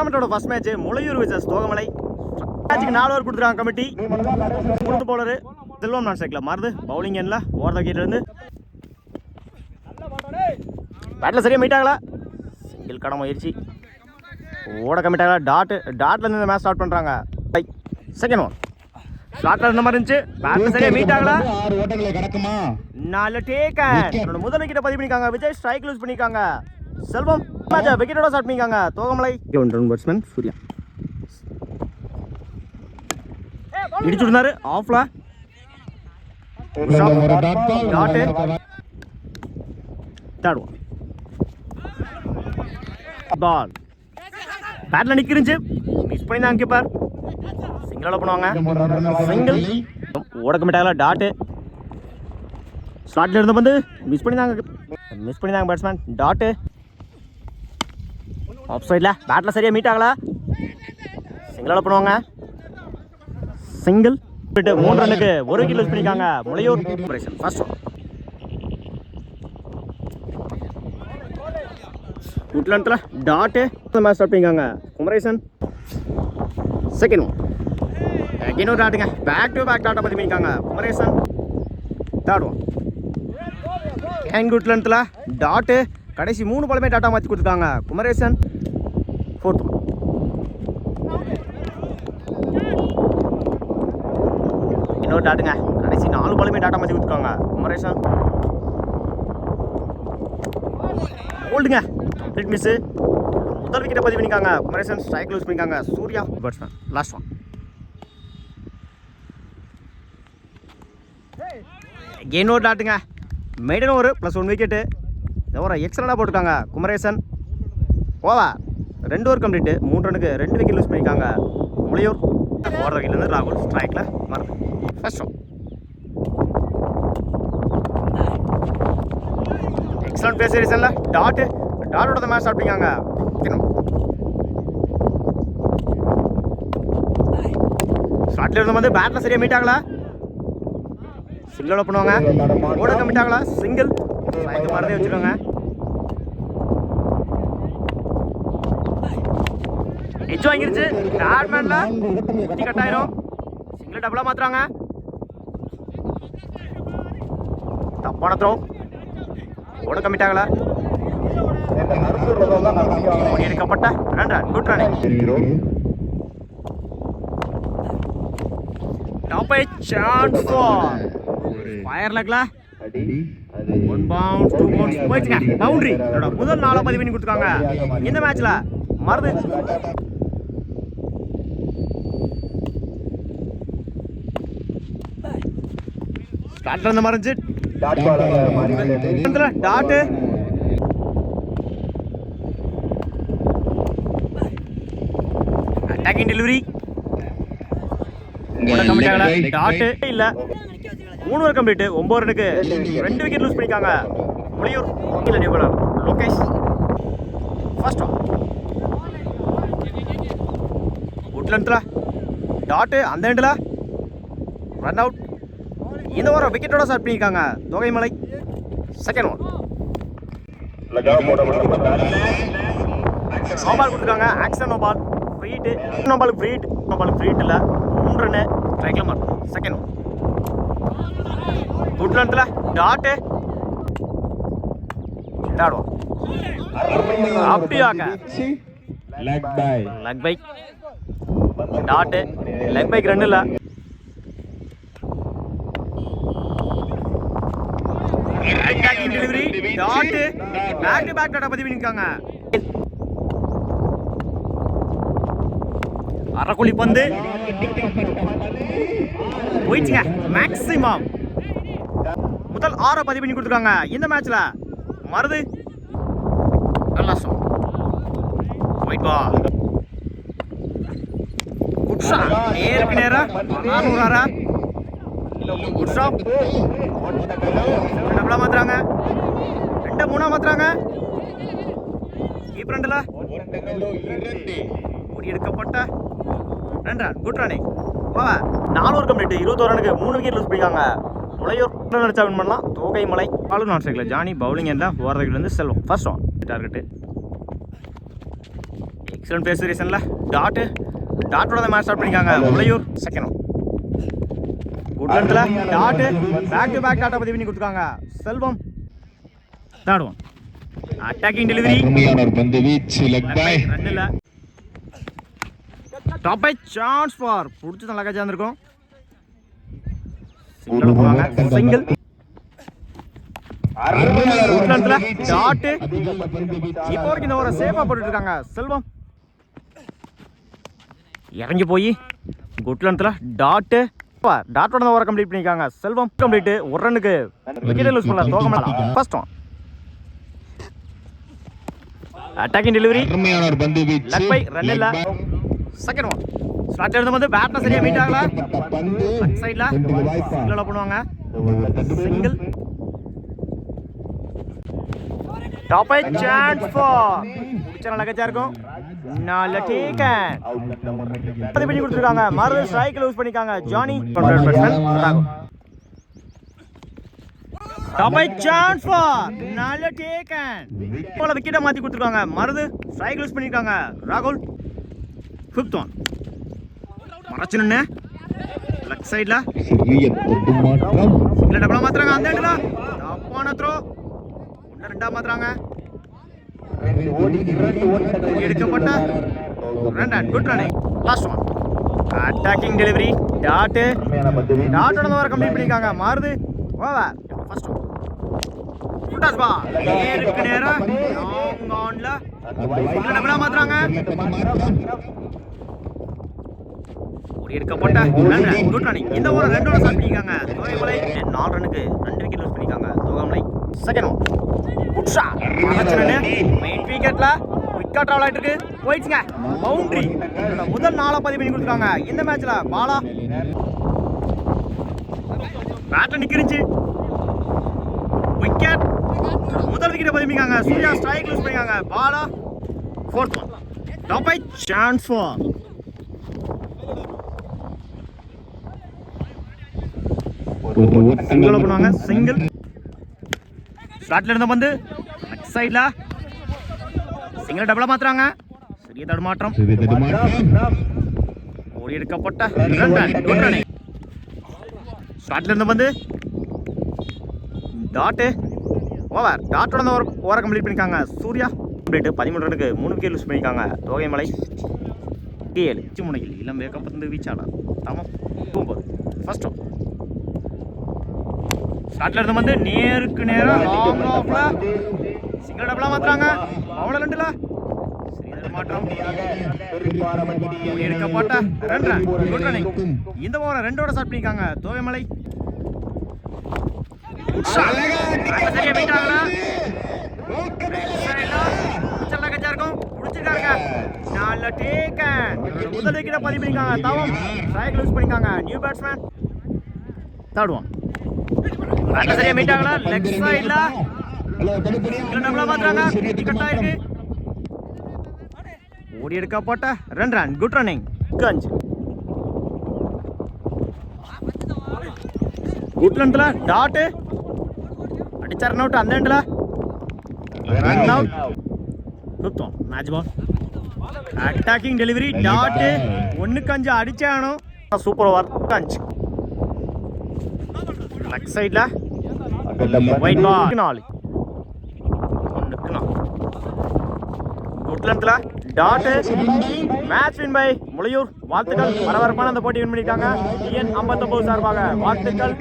டோர்னமெண்டோட first match Mulaiyur versus Thogamalai. மேட்சுக்கு 4 over கொடுத்துருக்காங்க committee. கொடுத்து போலரு செல்வம் நான் சைக்கிள் மாறுது பவுலிங் எண்ணில் ஓவர் த இருந்து பேட்டில் சரியாக மீட் ஆகல. சிங்கிள் கடை முயற்சி ஓட கமிட் ஆகல. டாட்லேருந்து இந்த மேட்ச் ஸ்டார்ட் பண்ணுறாங்க. செகண்ட் ஒன் ஸ்டார்ட்ல இருந்த மாதிரி இருந்துச்சு. பேட்டில் சரியாக மீட் ஆகல. 4 டேக்கன். முதல் விக்கெட்டை பதிவு பண்ணிக்காங்க. விஜய் ஸ்ட்ரைக் லூஸ் பண்ணிக்காங்க. செல்வம் விக்கெட்டோட ஸ்டார்ட் பண்ணிக்காங்க தோகமலை. பேட்ஸ்மேன் சூர்யா இடிச்சு விடுனாரு ஆஃப்ல. பால் பேட்ல நிக்கிருந்துச்சு. மிஸ் பண்ணி தான் கீப்பர் சிங்கிள் பண்ணுவாங்க. சிங்கிள் ஓட கமிட்டாகல. டாட்டு ஸ்லாட்ல இருந்த வந்து மிஸ் பண்ணிதாங்க பேட்ஸ்மேன். டாட்டு ஆஃப் சைட்ல பேட்ல சரியா மீட் ஆகல. சிங்கிள் பண்ணுவாங்க. சிங்கிள் 3 ரன்னுக்கு 1 விக்கெட் லூஸ் பண்ணிருக்காங்க முளையூர். ஃபர்ஸ்ட் ஒன் உட்லண்ட்ல டாட் மேட்ச் ஸ்டார்ட் பண்ணிருக்காங்க குமரேசன். செகண்ட் ஒன் இன்னொரு டாட்டுங்க. பேக் டு பேக் டாட்டா பத்தி பண்ணிருக்காங்க குமரேசன். தேர்ட் ஒன் உட்லண்ட்ல டாட் கடைசி 3 பாலுமே டாட்டா மாற்றி கொடுத்துருக்காங்க குமரேசன். ஃபோர்த் ஒன் இன்னொரு டாட்டுங்க. கடைசி 4 பாலுமே டாட்டா மாற்றி கொடுத்துருக்காங்க குமரேசன். ஓல்டுங்க complete miss. முதல் விக்கெட்டை பதிவு பண்ணிக்காங்க குமரேசன். ஸ்ட்ரைக் லூஸ் பண்ணிக்காங்க சூர்யா பேட்ஸ்மேன். லாஸ்ட் ஒன் இன்னொரு டாட்டுங்க. Maiden over +1 wicket. ஓவரை எக்ஸலண்டாக போட்டுருக்காங்க குமரேசன். ஓவா 2 ஓவர் கம்ப்ளீட்டு 3 ரன்னுக்கு 2 விக்கெட் லூஸ் பண்ணியிருக்காங்க முளையூர். ஓவர் விக்கெட்லேருந்து ராகுல் ஸ்ட்ரைக்கில் மறந்து. ஃபர்ஸ்ட் ஒன் எக்ஸலண்ட் பிளே சீரிஸனில் டாட்டோட மேட்ச் ஸ்டார்ட் பண்ணிக்காங்க. ஸ்டார்ட்ல இருந்த வந்து பேட்டில் சரியாக மீட் ஆகல. சிங்கிள் பண்ணுவாங்க. ஓட கமிட் ஆகல. சிங்கிள் மறந்தே வச்சுருவாங்க. எஜ் வாங்கிருச்சு. பேட்மேன்ல குத்தி கட்டாயிரும். சிங்கிள் டபுளா மாத்துறாங்க. தப்பான த்ரோ. ஓட கமிட் ஆகல. எடுக்கப்பட்ட run good run. Top a chance for fire லக்ல 1 பவுன்ஸ் 2 பவுன்ஸ் போயிடுச்சுங்க. பவுண்டரி முதல் 4 பதிவு பண்ணி கொடுத்துருக்காங்க இந்த மேட்ச்ல. மருது ஸ்டார்ட்ல இருந்த மாதிரி இருந்துச்சு. டாட் அட்டாக்கிங் டெலிவரி டாட் இல்ல. 3 ஓவர் கம்ப்ளீட் 9 ரன்னுக்கு 2 விக்கெட் லூஸ் பண்ணிருக்காங்க முளையூர். இல்ல நியூபலர் லோகேஷ். ஃபர்ஸ்ட் ஒன் உட்லண்ட்ல டாட் அந்த எண்ட்ல ரன் அவுட். இந்த ஓவர் விக்கெட்டோட ஸ்டார்ட் பண்ணிருக்காங்க தோகைமலை. செகண்ட் ஒன் நோபால் கொடுத்துருக்காங்க. Action no ball free hit. No ball free hit இல்ல. 3 ரன்னு ஸ்ட்ரைக்ல மார்க். செகண்ட் ஒன் உட்லண்ட்ல டாட் தேர்ட் ஒன் அப்படியாக்க லெக் பை டாட் லெக் பைக் ரன் இல்ல. Attacking delivery dot back to back டாட்டா பதிவு பண்ணிருக்காங்க. அரக்குழி பந்து போயிடுச்சுங்க. மேக்ஸிமம் முதல் 6 பதிவு பண்ணி கொடுத்துருக்காங்க இந்த மேட்ச்ல. மருது நல்லா போயிட்டு வா. குட் ஷாட் நேருக்கு நேரா 400 குட் ஷாட். டபுளா மாத்துறாங்க. 2-3 மாத்துறாங்க. கீப்பர் ரன்ல ஓடி எடுக்கப்பட்ட run good running. 4 over complete 21 ரன்னுக்கு 3 விக்கெட் லூஸ் பண்ணிருக்காங்க முளையூர். நினைச்சா வின் பண்ணலாம் தோகைமலை. பாலு நான் சைக்கிள் ஜானி பவுலிங் எல்லாம் ஓவர் விக்கெட்லேருந்து Selvam. First one target excellent pace ரீசன்ல டாட்டோட தான் மேட்ச் ஸ்டார்ட் பண்ணிருக்காங்க. Mulaiyur second one. குட் லென்த்ல பேக் டு பேக் டாட்டா பதிவு பண்ணி கொடுத்துருக்காங்க. Selvam third one. Attacking delivery பந்து வீச்சு லெக் பை ரன்ல டாப் பை சான்ஸ் ஃபார் புடிச்சு நல்லா கஜா வந்திருக்கும். சிங்கிள் போவாங்க. சிங்கிள் குட்லன்ட்ல டாட் இப்போ வரைக்கும் இந்த ஓவரை சேஃபா போட்டுட்டு இருக்காங்க. செல்வம் இறங்கி போய் குட்லன்ட்ல டாட்டோட ஓவரை கம்ப்ளீட் பண்ணிருக்காங்க. செல்வம் கம்ப்ளீட். ஒரு ரன்னுக்கு விக்கெட் லூஸ் பண்ணல. Thogamalai first one. Attacking delivery leg bye run இல்ல. Second one. ஸ்டார்ட் எடுத்து வந்து பேட்ல சரியா மீட் ஆகல. லெஃப்ட் சைடுல சிங்கிள் பண்ணுவாங்க. Single top by chance for புடிச்ச நல்லா கச்சா இருக்கும். நல்ல டேக்கன் அது பண்ணி கொடுத்துருக்காங்க. மறுபடியும் ஸ்ட்ரைக் லூஸ் பண்ணிருக்காங்க. Johnny 100% top by chance for நல்ல டேக்கன் போல விக்கெட்டை மாத்தி கொடுத்துருக்காங்க. மறுது ஸ்ட்ரைக் லூஸ் பண்ணிருக்காங்க. ராகுல் ஃபிஃப்த் ஒன். மறைச்சு நின்று லெஃப்ட் சைடுல சிங்கிள் டபுளா மாத்துறாங்க. அந்த இடத்துல தப்பான த்ரோ ஒன்று ரெண்டா மாத்துறாங்க. எடுக்கப்பட்ட run and good running. Last one. Attacking delivery டாட்டோட ஓவர் கம்ப்ளீட் பண்ணிருக்காங்க. மாறுது ஓவர். First one. ஃபுட்டாஸ் பா நேருக்கு நேரா லாங் ஆன்ல சிங்கிள் டபுளா மாத்துறாங்க. எடுக்கப்பட்ட ரன் குட் ரன்னிங். இந்த ஓவர் ரெண்டோட ஸ்டார்ட் பண்ணிருக்காங்க. தோகைமலை 4 ரன்னுக்கு 2 விக்கெட் லூஸ் பண்ணிருக்காங்க. Thogamalai second one. Good shot மறைச்சனே மெயின் விக்கெட்ல விக்கெட் ட்ராவல் ஆயிட்டு இருக்கு. போயிடுச்சுங்க. பவுண்டரி முதல் 4 பதிவு பண்ணி கொடுத்துருக்காங்க. இந்த மேட்ச்ல பாலா பேட்ல நிக்கிருச்சு. விக்கெட் முதல் விக்கெட் பதிவு பண்ணிருக்காங்க. சூர்யா ஸ்ட்ரைக் லூஸ் பண்ணிருக்காங்க. பாலா fourth one. Top by chance for single பண்ணுவாங்க. சிங்கிள் ஸ்டார்ட்ல இருந்த வந்து லெஃப்ட் சைடுல சிங்கிள் டபுளா மாத்துறாங்க. சிறிய தடுமாற்றம். ஓடி எடுக்கப்பட்ட ரன் குட் ரன்னிங். ஸ்டார்ட்ல இருந்த வந்து ஓவர் டாட்டோட ஓவரை கம்ப்ளீட் பண்ணிருக்காங்க. சூர்யா கம்ப்ளீட் 13 ரன்னுக்கு 3 விக்கெட் லூஸ் பண்ணிருக்காங்க. தோகைமலை 7 முனையில் இளம் வேகப்பந்து வீச்சாளர் தமம் 9 ஃபர்ஸ்ட் ஒன். ஸ்டார்ட்ல இருந்து வந்து நேருக்கு நேரா லாங் ஆஃப்ல சிங்கிள் டபுளா மாத்துறாங்க. அவ்வளவு ரெண்டுல மாற்றம் எடுக்கப்பட்ட ரன் குட் ரன்னிங். இந்த ஓவரை ரெண்டோட ஸ்டார்ட் பண்ணிருக்காங்க. தோகைமலை சரியா மீட் ஆகல. நல்ல டேக்கன் முதல் விக்கெட்டை பதிவு பண்ணிருக்காங்க. தவம் ஸ்ட்ரைக் லூஸ் பண்ணிருக்காங்க. New batsman third one. சரியா மீட் ஆகல. லெக் சைடுல டபுளா மாத்துறாங்க. விக்கெட் ஆயிருக்கு. ஓடி எடுக்கப்பட்ட ரன் குட் ரன்னிங். கஞ்ச் குட் லென்த்ல டாட் அடிச்ச ரன் அவுட். அந்த எண்ட்ல run out. Fifth one. Match ball. Attacking delivery dot 1-5 அடிச்சானோ. Super over. கஞ்ச் லெக் சைடுல ஒயிட் பால் 4 குட் லென்த்ல dot match win by Mulaiyur. வாழ்த்துக்கள். பரபரப்பான அந்த போட்டி வின் பண்ணிட்டாங்க. TN 59 சார்பாக வாழ்த்துக்கள்.